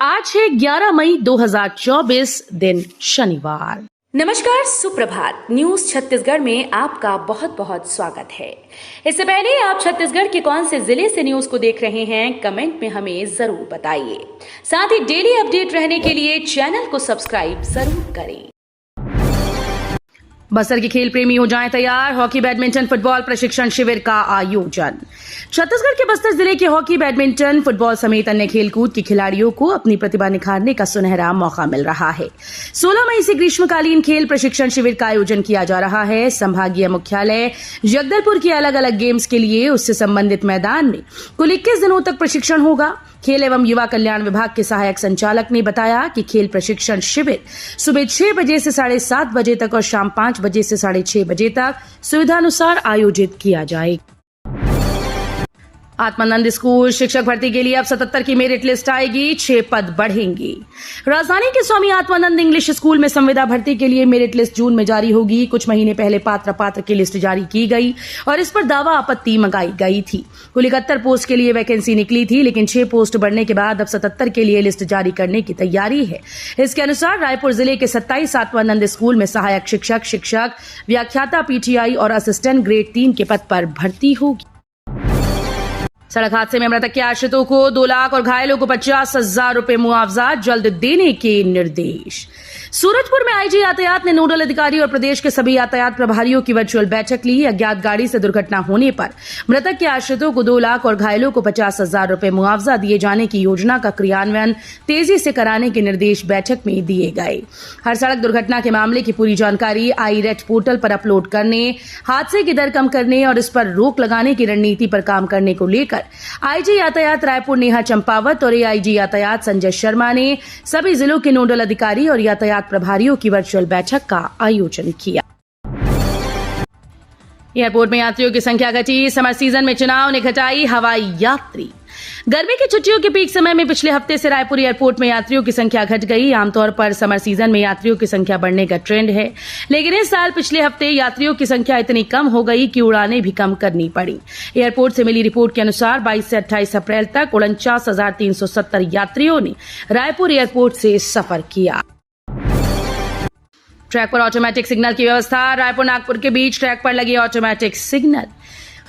आज है 11 मई 2024 दिन शनिवार। नमस्कार, सुप्रभात। न्यूज छत्तीसगढ़ में आपका बहुत बहुत स्वागत है। इससे पहले आप छत्तीसगढ़ के कौन से जिले से न्यूज को देख रहे हैं, कमेंट में हमें जरूर बताइए। साथ ही डेली अपडेट रहने के लिए चैनल को सब्सक्राइब जरूर करें। बस्तर के खेल प्रेमी हो जाएं तैयार, हॉकी बैडमिंटन फुटबॉल प्रशिक्षण शिविर का आयोजन। छत्तीसगढ़ के बस्तर जिले के हॉकी बैडमिंटन फुटबॉल समेत अन्य खेलकूद के खिलाड़ियों को अपनी प्रतिभा निखारने का सुनहरा मौका मिल रहा है। 16 मई से ग्रीष्मकालीन खेल प्रशिक्षण शिविर का आयोजन किया जा रहा है। संभागीय मुख्यालय जगदलपुर के अलग अलग गेम्स के लिए उससे संबंधित मैदान में कुल 21 दिनों तक प्रशिक्षण होगा। खेल एवं युवा कल्याण विभाग के सहायक संचालक ने बताया कि खेल प्रशिक्षण शिविर सुबह 6 बजे से 7:30 बजे तक और शाम 5 बजे से 6:30 बजे तक सुविधानुसार आयोजित किया जाएगा। आत्मानंद स्कूल शिक्षक भर्ती के लिए अब 77 की मेरिट लिस्ट आएगी, 6 पद बढ़ेंगी। राजधानी के स्वामी आत्मानंद इंग्लिश स्कूल में संविदा भर्ती के लिए मेरिट लिस्ट जून में जारी होगी। कुछ महीने पहले पात्र की लिस्ट जारी की गई और इस पर दावा आपत्ति मंगाई गई थी। कुल 71 पोस्ट के लिए वैकेंसी निकली थी, लेकिन 6 पोस्ट बढ़ने के बाद अब 77 के लिए लिस्ट जारी करने की तैयारी है। इसके अनुसार रायपुर जिले के 27 आत्मानंद स्कूल में सहायक शिक्षक, व्याख्याता, पीटीआई और असिस्टेंट ग्रेड 3 के पद पर भर्ती होगी। सड़क हादसे में मृतक के आश्रितों को 2 लाख और घायलों को 50,000 रुपए मुआवजा जल्द देने के निर्देश। सूरजपुर में आईजी यातायात ने नोडल अधिकारी और प्रदेश के सभी यातायात प्रभारियों की वर्चुअल बैठक ली। अज्ञात गाड़ी से दुर्घटना होने पर मृतक के आश्रितों को 2 लाख और घायलों को 50,000 रुपए मुआवजा दिए जाने की योजना का क्रियान्वयन तेजी से कराने के निर्देश बैठक में दिए गए। हर सड़क दुर्घटना के मामले की पूरी जानकारी IRET पोर्टल पर अपलोड करने, हादसे की दर कम करने और इस पर रोक लगाने की रणनीति पर काम करने को लेकर आईजी यातायात रायपुर नेहा चंपावत और AIG यातायात संजय शर्मा ने सभी जिलों के नोडल अधिकारी और यातायात प्रभारियों की वर्चुअल बैठक का आयोजन किया। एयरपोर्ट में यात्रियों की संख्या घटी, समर सीजन में चुनाव ने घटाई हवाई यात्री। गर्मी की छुट्टियों के पीक समय में पिछले हफ्ते से रायपुर एयरपोर्ट में यात्रियों की संख्या घट गई। आमतौर पर समर सीजन में यात्रियों की संख्या बढ़ने का ट्रेंड है, लेकिन इस साल पिछले हफ्ते यात्रियों की संख्या इतनी कम हो गई कि उड़ानें भी कम करनी पड़ी। एयरपोर्ट से मिली रिपोर्ट के अनुसार 22 से 28 अप्रैल तक 49,370 यात्रियों ने रायपुर एयरपोर्ट से सफर किया। ट्रैक पर ऑटोमेटिक सिग्नल की व्यवस्था। रायपुर नागपुर के बीच ट्रैक पर लगे ऑटोमेटिक सिग्नल।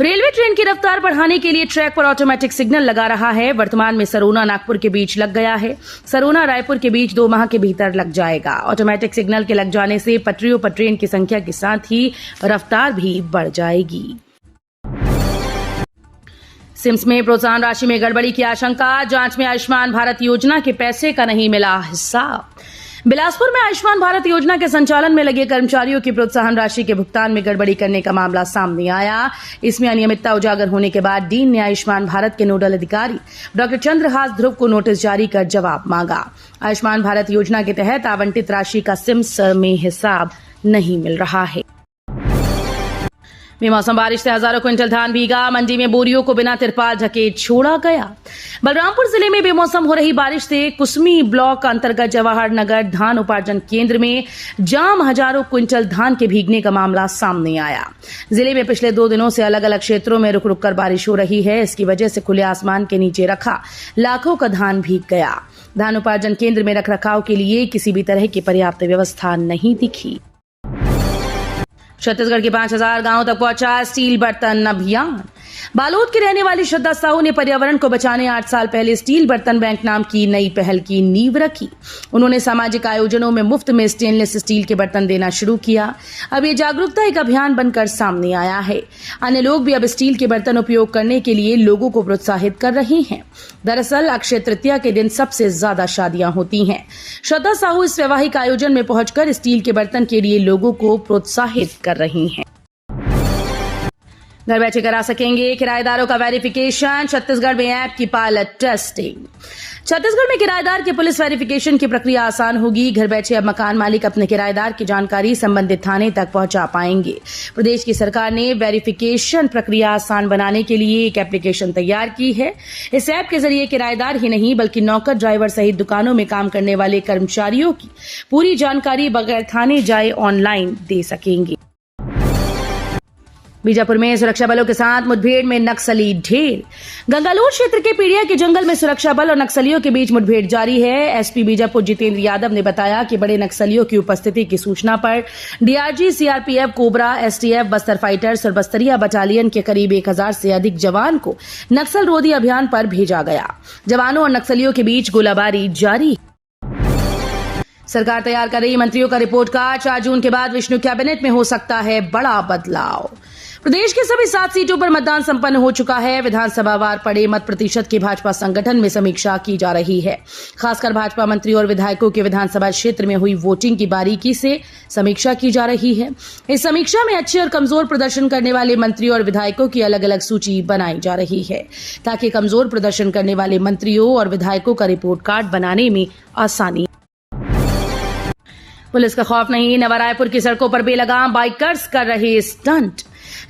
रेलवे ट्रेन की रफ्तार बढ़ाने के लिए ट्रैक पर ऑटोमेटिक सिग्नल लगा रहा है। वर्तमान में सरोना नागपुर के बीच लग गया है। सरोना रायपुर के बीच 2 माह के भीतर लग जाएगा। ऑटोमेटिक सिग्नल के लग जाने से पटरियों पर ट्रेन की संख्या के साथ ही रफ्तार भी बढ़ जाएगी। सिम्स में प्रोत्साहन राशि में गड़बड़ी की आशंका। जांच में आयुष्मान भारत योजना के पैसे का नहीं मिला हिसाब। बिलासपुर में आयुष्मान भारत योजना के संचालन में लगे कर्मचारियों की प्रोत्साहन राशि के भुगतान में गड़बड़ी करने का मामला सामने आया। इसमें अनियमितता उजागर होने के बाद डीन ने आयुष्मान भारत के नोडल अधिकारी डॉक्टर चंद्रहास ध्रुव को नोटिस जारी कर जवाब मांगा। आयुष्मान भारत योजना के तहत आवंटित राशि का सिम्स में हिसाब नहीं मिल रहा है। बेमौसम बारिश से हजारों क्विंटल धान भीगा। मंडी में बोरियों को बिना तिरपाल ढके छोड़ा गया। बलरामपुर जिले में बेमौसम हो रही बारिश से कुसमी ब्लॉक अंतर्गत जवाहर नगर धान उपार्जन केंद्र में जाम हजारों क्विंटल धान के भीगने का मामला सामने आया। जिले में पिछले 2 दिनों से अलग अलग क्षेत्रों में रुक रुक कर बारिश हो रही है। इसकी वजह से खुले आसमान के नीचे रखा लाखों का धान भीग गया। धान उपार्जन केंद्र में रखरखाव के लिए किसी भी तरह की पर्याप्त व्यवस्था नहीं दिखी। छत्तीसगढ़ के 5,000 गांवों तक पहुंचा स्टील बर्तन अभियान। बालोद की रहने वाली श्रद्धा साहू ने पर्यावरण को बचाने 8 साल पहले स्टील बर्तन बैंक नाम की नई पहल की नींव रखी। उन्होंने सामाजिक आयोजनों में मुफ्त में स्टेनलेस स्टील के बर्तन देना शुरू किया। अब ये जागरूकता एक अभियान बनकर सामने आया है। अन्य लोग भी अब स्टील के बर्तन उपयोग करने के लिए लोगों को प्रोत्साहित कर रहे हैं। दरअसल अक्षय तृतीया के दिन सबसे ज्यादा शादियां होती हैं। श्रद्धा साहू इस वैवाहिक आयोजन में पहुंचकर स्टील के बर्तन के लिए लोगों को प्रोत्साहित कर रही हैं। घर बैठे करा सकेंगे किराएदारों का वेरिफिकेशन। छत्तीसगढ़ में ऐप की पायलट टेस्टिंग। छत्तीसगढ़ में किराएदार के पुलिस वेरिफिकेशन की प्रक्रिया आसान होगी। घर बैठे अब मकान मालिक अपने किराएदार की जानकारी संबंधित थाने तक पहुंचा पाएंगे। प्रदेश की सरकार ने वेरिफिकेशन प्रक्रिया आसान बनाने के लिए एक एप्लीकेशन तैयार की है। इस ऐप के जरिए किराएदार ही नहीं बल्कि नौकर, ड्राइवर सहित दुकानों में काम करने वाले कर्मचारियों की पूरी जानकारी बगैर थाने जाए ऑनलाइन दे सकेंगे। बीजापुर में सुरक्षा बलों के साथ मुठभेड़ में नक्सली ढेर। गंगालूर क्षेत्र के पीड़िया के जंगल में सुरक्षा बल और नक्सलियों के बीच मुठभेड़ जारी है। एसपी बीजापुर जितेंद्र यादव ने बताया कि बड़े नक्सलियों की उपस्थिति की सूचना पर DRG, CRPF, cobra, STF, Bastar fighters और बस्तरिया बटालियन के करीब 1000 से अधिक जवान को नक्सल रोधी अभियान पर भेजा गया। जवानों और नक्सलियों के बीच गोलाबारी जारी। सरकार तैयार कर रही मंत्रियों का रिपोर्ट कार्ड। 4 जून के बाद विष्णु कैबिनेट में हो सकता है बड़ा बदलाव। प्रदेश के सभी 7 सीटों पर मतदान संपन्न हो चुका है। विधानसभा वार पड़े मत प्रतिशत की भाजपा संगठन में समीक्षा की जा रही है। खासकर भाजपा मंत्री और विधायकों के विधानसभा क्षेत्र में हुई वोटिंग की बारीकी से समीक्षा की जा रही है। इस समीक्षा में अच्छे और कमजोर प्रदर्शन करने वाले मंत्री और विधायकों की अलग अलग सूची बनाई जा रही है, ताकि कमजोर प्रदर्शन करने वाले मंत्रियों और विधायकों का रिपोर्ट कार्ड बनाने में आसानी। पुलिस का खौफ नहीं, नवा रायपुर की सड़कों पर बेलगाम बाइकर्स कर रहे स्टंट।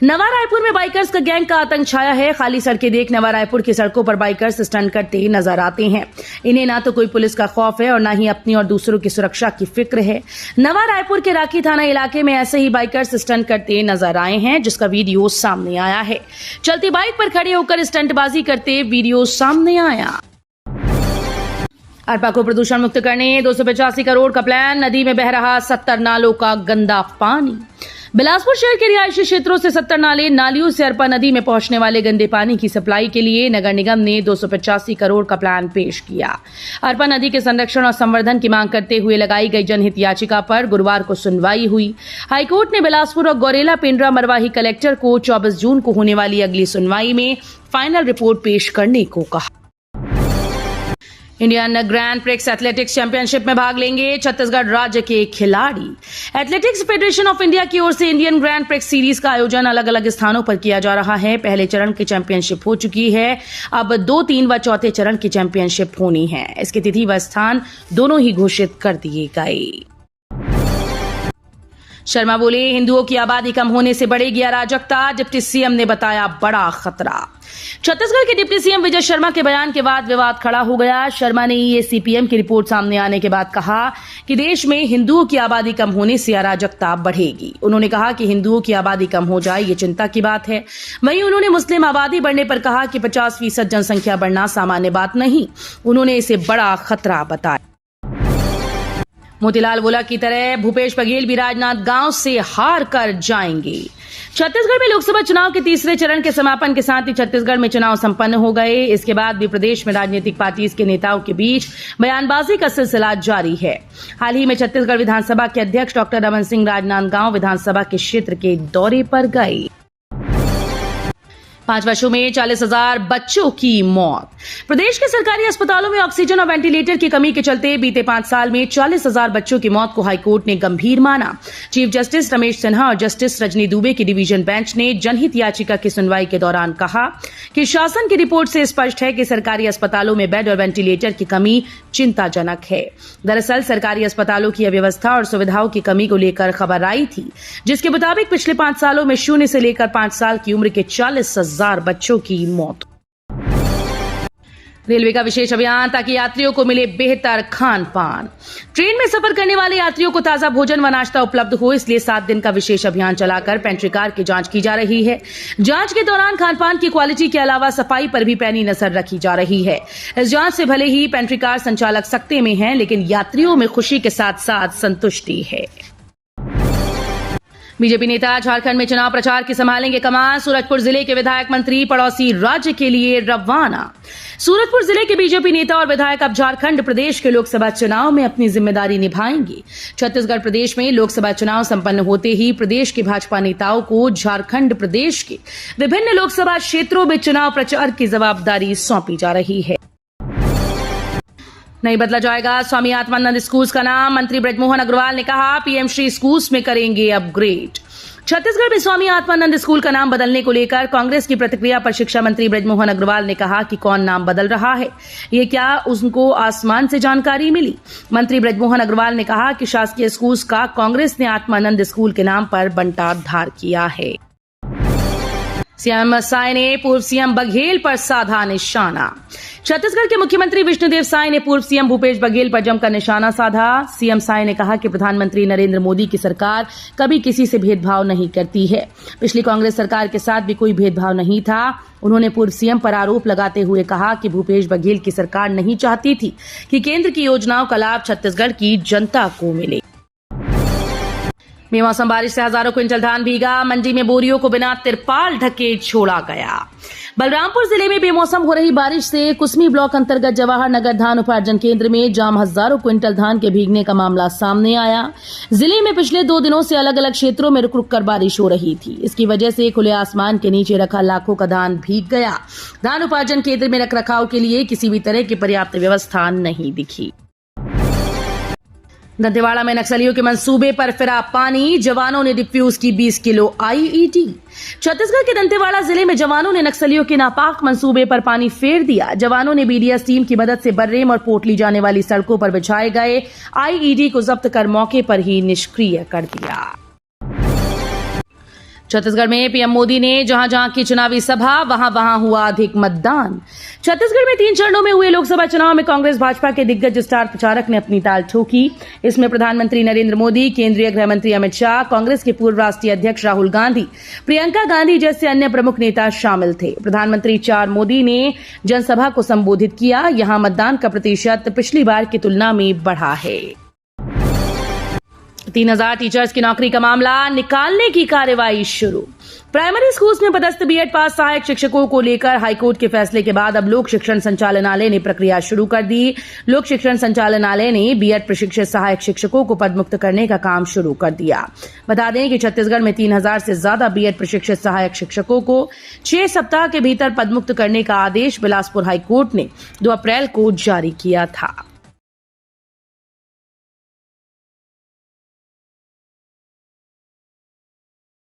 नवा रायपुर में बाइकर्स का गैंग का आतंक छाया है। खाली सड़कें देख नवा रायपुर की सड़कों पर बाइकर्स स्टंट करते नजर आते हैं। इन्हें ना तो कोई पुलिस का खौफ है और ना ही अपनी और दूसरों की सुरक्षा की फिक्र है। नवा रायपुर के राखी थाना इलाके में ऐसे ही बाइकर्स स्टंट करते नजर आए हैं, जिसका वीडियो सामने आया है। चलती बाइक पर खड़े होकर स्टंटबाजी करते वीडियो सामने आया। अरपा को प्रदूषण मुक्त करने 285 करोड़ का प्लान। नदी में बह रहा 70 नालों का गंदा पानी। बिलासपुर शहर के रिहायशी क्षेत्रों से 70 नालियों से अरपा नदी में पहुंचने वाले गंदे पानी की सप्लाई के लिए नगर निगम ने 285 करोड़ का प्लान पेश किया। अरपा नदी के संरक्षण और संवर्धन की मांग करते हुए लगाई गई जनहित याचिका पर गुरुवार को सुनवाई हुई। हाईकोर्ट ने बिलासपुर और गौरेला पेंड्रा मरवाही कलेक्टर को 24 जून को होने वाली अगली सुनवाई में फाइनल रिपोर्ट पेश करने को कहा। Indian grand prix athletics championship में भाग लेंगे छत्तीसगढ़ राज्य के खिलाड़ी। एथलेटिक्स फेडरेशन ऑफ इंडिया की ओर से इंडियन ग्रैंड प्रिक्स सीरीज का आयोजन अलग अलग स्थानों पर किया जा रहा है। पहले चरण की चैंपियनशिप हो चुकी है, अब 2, 3 व चौथे चरण की चैंपियनशिप होनी है। इसकी तिथि व स्थान दोनों ही घोषित कर दिए गए। शर्मा बोले, हिंदुओं की आबादी कम होने से बढ़ेगी अराजकता। डिप्टी सीएम ने बताया बड़ा खतरा। छत्तीसगढ़ के डिप्टी सीएम विजय शर्मा के बयान के बाद विवाद खड़ा हो गया। शर्मा ने ये सीपीएम की रिपोर्ट सामने आने के बाद कहा कि देश में हिंदुओं की आबादी कम होने से अराजकता बढ़ेगी। उन्होंने कहा कि हिंदुओं की आबादी कम हो जाए ये चिंता की बात है। वहीं उन्होंने मुस्लिम आबादी बढ़ने पर कहा कि 50% जनसंख्या बढ़ना सामान्य बात नहीं। उन्होंने इसे बड़ा खतरा बताया। मोतीलाल वोला की तरह भूपेश बघेल भी राजनांद गांव से हार कर जाएंगे। छत्तीसगढ़ में लोकसभा चुनाव के तीसरे चरण के समापन के साथ ही छत्तीसगढ़ में चुनाव संपन्न हो गए। इसके बाद भी प्रदेश में राजनीतिक पार्टीज के नेताओं के बीच बयानबाजी का सिलसिला जारी है। हाल ही में छत्तीसगढ़ विधानसभा के अध्यक्ष डॉक्टर रमन सिंह राजनांदगांव विधानसभा के क्षेत्र के दौरे पर गए। 5 वर्षों में 40,000 बच्चों की मौत। प्रदेश के सरकारी अस्पतालों में ऑक्सीजन और वेंटिलेटर की कमी के चलते बीते 5 साल में 40,000 बच्चों की मौत को हाईकोर्ट ने गंभीर माना। चीफ जस्टिस रमेश सिन्हा और जस्टिस रजनी दुबे की डिवीजन बेंच ने जनहित याचिका की सुनवाई के दौरान कहा कि शासन की रिपोर्ट से स्पष्ट है कि सरकारी अस्पतालों में बेड और वेंटिलेटर की कमी चिंताजनक है। दरअसल सरकारी अस्पतालों की अव्यवस्था और सुविधाओं की कमी को लेकर खबर आई थी, जिसके मुताबिक पिछले 5 सालों में 0 से लेकर 5 साल की उम्र के 40,000 बच्चों की मौत। रेलवे का विशेष अभियान ताकि यात्रियों को मिले बेहतर खान पान। ट्रेन में सफर करने वाले यात्रियों को ताजा भोजन व नाश्ता उपलब्ध हो, इसलिए 7 दिन का विशेष अभियान चलाकर पेंट्री कार की जांच की जा रही है। जांच के दौरान खान पान की क्वालिटी के अलावा सफाई पर भी पैनी नजर रखी जा रही है। इस जांच से भले ही पेंट्री कार संचालक सकते में हैं, लेकिन यात्रियों में खुशी के साथ साथ संतुष्टि है। बीजेपी नेता झारखंड में चुनाव प्रचार की संभालेंगे कमान। सूरजपुर जिले के विधायक मंत्री पड़ोसी राज्य के लिए रवाना। सूरजपुर जिले के बीजेपी नेता और विधायक अब झारखंड प्रदेश के लोकसभा चुनाव में अपनी जिम्मेदारी निभाएंगे। छत्तीसगढ़ प्रदेश में लोकसभा चुनाव संपन्न होते ही प्रदेश के भाजपा नेताओं को झारखंड प्रदेश के विभिन्न लोकसभा क्षेत्रों में चुनाव प्रचार की जवाबदारी सौंपी जा रही है। नहीं बदला जाएगा स्वामी आत्मानंद स्कूल्स का नाम। मंत्री ब्रजमोहन अग्रवाल ने कहा पीएम श्री स्कूल्स में करेंगे अपग्रेड। छत्तीसगढ़ में स्वामी आत्मानंद स्कूल का नाम बदलने को लेकर कांग्रेस की प्रतिक्रिया पर शिक्षा मंत्री ब्रजमोहन अग्रवाल ने कहा कि कौन नाम बदल रहा है, ये क्या उनको आसमान से जानकारी मिली। मंत्री ब्रजमोहन अग्रवाल ने कहा कि शासकीय स्कूल्स का कांग्रेस ने आत्मानंद स्कूल के नाम पर बंटाधार किया है। सीएम साय ने पूर्व सीएम बघेल पर साधा निशाना। छत्तीसगढ़ के मुख्यमंत्री विष्णुदेव साय ने पूर्व सीएम भूपेश बघेल पर जमकर निशाना साधा। सीएम साय ने कहा कि प्रधानमंत्री नरेंद्र मोदी की सरकार कभी किसी से भेदभाव नहीं करती है। पिछली कांग्रेस सरकार के साथ भी कोई भेदभाव नहीं था। उन्होंने पूर्व सीएम पर आरोप लगाते हुए कहा कि भूपेश बघेल की सरकार नहीं चाहती थी कि केंद्र की योजनाओं का लाभ छत्तीसगढ़ की जनता को मिले। बेमौसम बारिश से हजारों क्विंटल धान भीगा। मंडी में बोरियों को बिना तिरपाल ढके छोड़ा गया। बलरामपुर जिले में बेमौसम हो रही बारिश से कुसमी ब्लॉक अंतर्गत जवाहर नगर धान उपार्जन केंद्र में जाम हजारों क्विंटल धान के भीगने का मामला सामने आया। जिले में पिछले 2 दिनों से अलग अलग क्षेत्रों में रुक रुक कर बारिश हो रही थी। इसकी वजह से खुले आसमान के नीचे रखा लाखों का धान भीग गया। धान उपार्जन केंद्र में रखरखाव के लिए किसी भी तरह की पर्याप्त व्यवस्था नहीं दिखी। दंतेवाड़ा में नक्सलियों के मंसूबे पर फिरा पानी। जवानों ने डिफ्यूज की 20 किलो आईईडी। छत्तीसगढ़ के दंतेवाड़ा जिले में जवानों ने नक्सलियों के नापाक मंसूबे पर पानी फेर दिया। जवानों ने बीडीएस टीम की मदद से बर्रेम और पोटली जाने वाली सड़कों पर बिछाए गए आईईडी को जब्त कर मौके पर ही निष्क्रिय कर दिया। छत्तीसगढ़ में पीएम मोदी ने जहां जहां की चुनावी सभा वहां हुआ अधिक मतदान। छत्तीसगढ़ में 3 चरणों में हुए लोकसभा चुनाव में कांग्रेस भाजपा के दिग्गज स्टार प्रचारक ने अपनी ताल ठोकी। इसमें प्रधानमंत्री नरेंद्र मोदी, केंद्रीय गृह मंत्री अमित शाह, कांग्रेस के पूर्व राष्ट्रीय अध्यक्ष राहुल गांधी, प्रियंका गांधी जैसे अन्य प्रमुख नेता शामिल थे। प्रधानमंत्री 4 मोदी ने जनसभा को संबोधित किया। यहां मतदान का प्रतिशत पिछली बार की तुलना में बढ़ा है। 3000 टीचर्स की नौकरी का मामला निकालने की कार्रवाई शुरू। प्राइमरी स्कूल्स में पदस्थ बीएड पास सहायक शिक्षकों को लेकर हाईकोर्ट के फैसले के बाद अब लोक शिक्षण संचालनालय ने प्रक्रिया शुरू कर दी। लोक शिक्षण संचालनालय ने बीएड प्रशिक्षित सहायक शिक्षकों को पदमुक्त करने का काम शुरू कर दिया। बता दें कि छत्तीसगढ़ में 3000 से ज्यादा बीएड प्रशिक्षित सहायक शिक्षकों को 6 सप्ताह के भीतर पदमुक्त करने का आदेश बिलासपुर हाईकोर्ट ने 2 अप्रैल को जारी किया था।